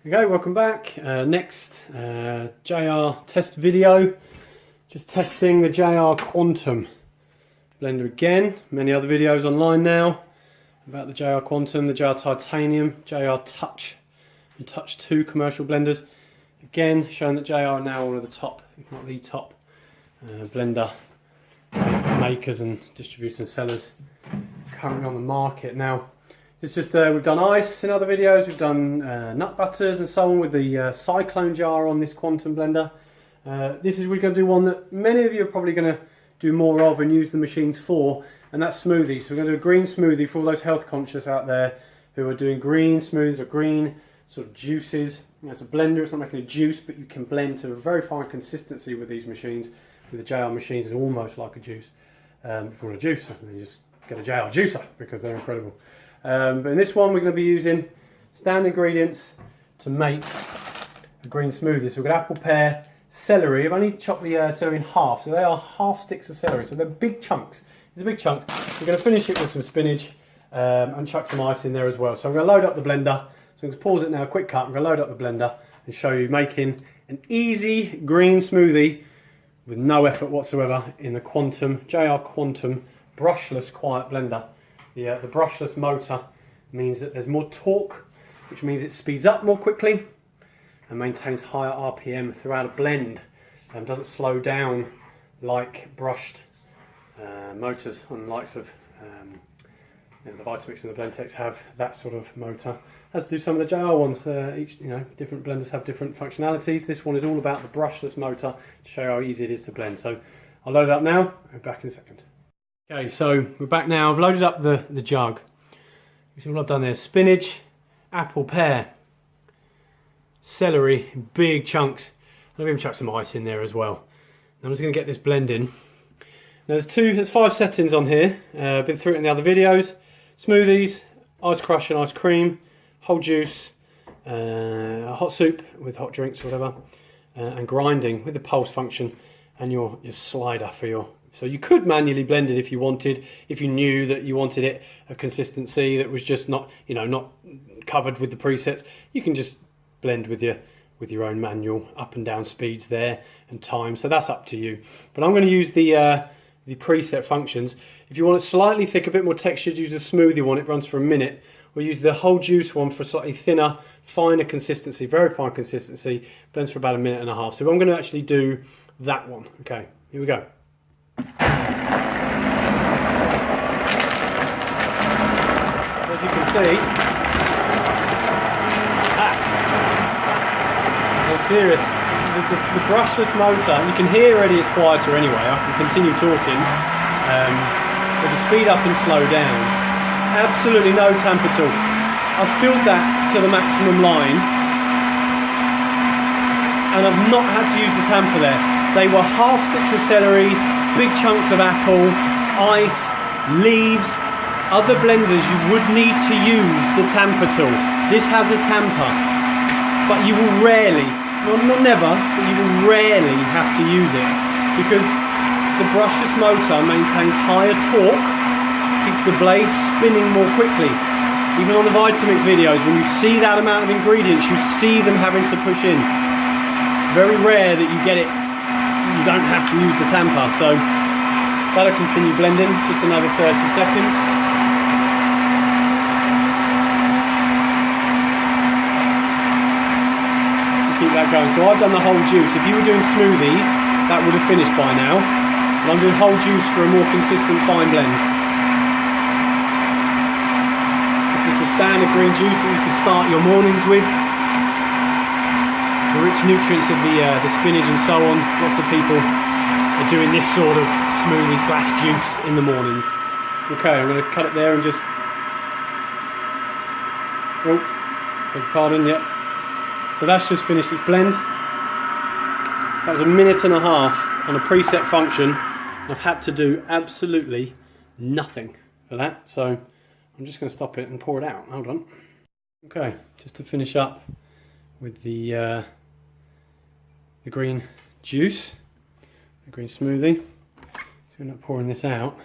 Okay, welcome back. Next JR test video. Just testing the JR Quantum blender again. Many other videos online now about the JR Quantum, the JR Titanium, JR Touch and Touch 2 commercial blenders. Again, showing that JR are now one of the top, if not the top, blender makers and distributors and sellers currently on the market. Now, it's just we've done ice in other videos, we've done nut butters and so on with the cyclone jar on this Quantum blender. We're going to do one that many of you are probably going to do more of and use the machines for, and that's smoothies. So we're going to do a green smoothie for all those health conscious out there who are doing green smoothies or green sort of juices. It's a blender, it's not making a juice, but you can blend to a very fine consistency with these machines. With the JR machines, it's almost like a juice. If you want a juice, then you just get a JR juicer because they're incredible. But in this one we're going to be using standard ingredients to make a green smoothie. So we've got apple, pear, celery. I've only chopped the celery in half, so they are half sticks of celery, so they're big chunks. It's a big chunk. We're going to finish it with some spinach and chuck some ice in there as well. So I'm going to load up the blender. So I'm going to pause it now, quick cut. I'm going to load up the blender and show you making an easy green smoothie with no effort whatsoever in the JR Quantum Brushless Quiet Blender. The brushless motor means that there's more torque, which means it speeds up more quickly and maintains higher RPM throughout a blend and doesn't slow down like brushed motors on the likes of the Vitamix and the Blendtex have that sort of motor. As do some of the JR ones. Different blenders have different functionalities. This one is all about the brushless motor to show you how easy it is to blend. So I'll load it up now. I'll be back in a second. Okay, so we're back now. I've loaded up the jug. You see what I've done there? Spinach, apple, pear, celery, big chunks. I've even chucked some ice in there as well. Now I'm just going to get this blend in. Now there's 5 settings on here. I've been through it in the other videos. Smoothies, ice crush and ice cream, whole juice, hot soup with hot drinks, whatever, and grinding with the pulse function and your slider for your. So you could manually blend it if you wanted, if you knew that you wanted it a consistency that was just not covered with the presets. You can just blend with your own manual up and down speeds there and time. So that's up to you. But I'm going to use the preset functions. If you want it slightly thick, a bit more textured, use the smoothie one. It runs for a minute. We'll use the whole juice one for slightly thinner, finer consistency, very fine consistency. Blends for about 1.5 minutes. So I'm going to actually do that one. Okay, here we go. As you can see, I'm serious. The brushless motor, you can hear already it's quieter anyway. I can continue talking, but the speed up and slow down. Absolutely no tamper at all. I've filled that to the maximum line, and I've not had to use the tamper there. They were half sticks of celery, big chunks of apple, ice, leaves. Other blenders you would need to use the tamper tool. This has a tamper, but you will rarely, well not never, but you will rarely have to use it because the brushless motor maintains higher torque, keeps the blade spinning more quickly. Even on the Vitamix videos, when you see that amount of ingredients, you see them having to push in. Very rare that you get it. You don't have to use the tamper, so that'll continue blending, just another 30 seconds. Keep that going. So I've done the whole juice. If you were doing smoothies, that would have finished by now. But I'm doing whole juice for a more consistent fine blend. This is the standard green juice that you can start your mornings with. The rich nutrients of the spinach and so on. Lots of people are doing this sort of smoothie / juice in the mornings. Okay, I'm going to cut it there and just. Oh, beg your pardon, yep. So that's just finished its blend. That was 1.5 minutes on a preset function. I've had to do absolutely nothing for that. So I'm just going to stop it and pour it out. Hold on. Okay, just to finish up with the green juice, the green smoothie. So we're not pouring this out.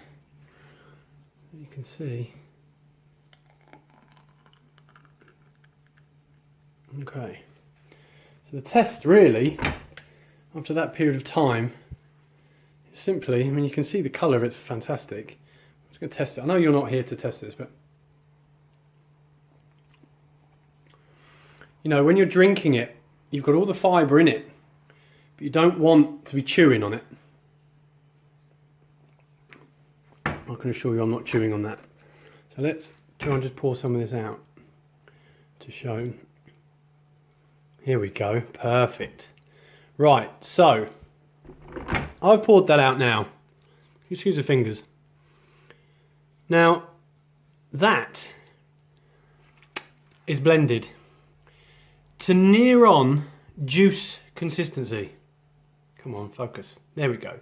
You can see Okay, so the test really, after that period of time, is simply, I mean, you can see the colour of it's fantastic. I'm just going to test it. I know you're not here to test this, but you know, when you're drinking it, you've got all the fibre in it, but you don't want to be chewing on it. I can assure you I'm not chewing on that. So let's try and just pour some of this out to show. Here we go, perfect. Right, so I've poured that out now. Excuse the fingers. Now, that is blended to near on juice consistency. Come on, focus. There we go.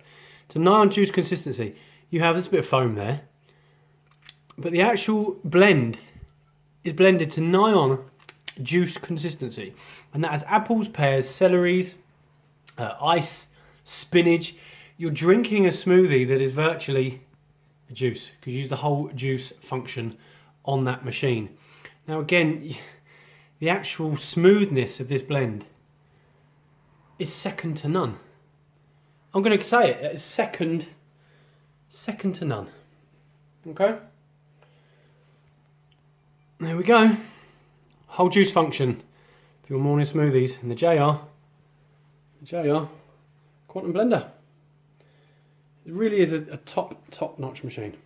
To nigh on juice consistency. You have this bit of foam there, but the actual blend is blended to nigh on juice consistency, and that has apples, pears, celeries, ice, spinach. You're drinking a smoothie that is virtually a juice, because you use the whole juice function on that machine. Now again, the actual smoothness of this blend is second to none. I'm going to say it, it's second to none. Okay, there we go. Whole juice function for your morning smoothies in the JR Quantum Blender. It really is a top notch machine.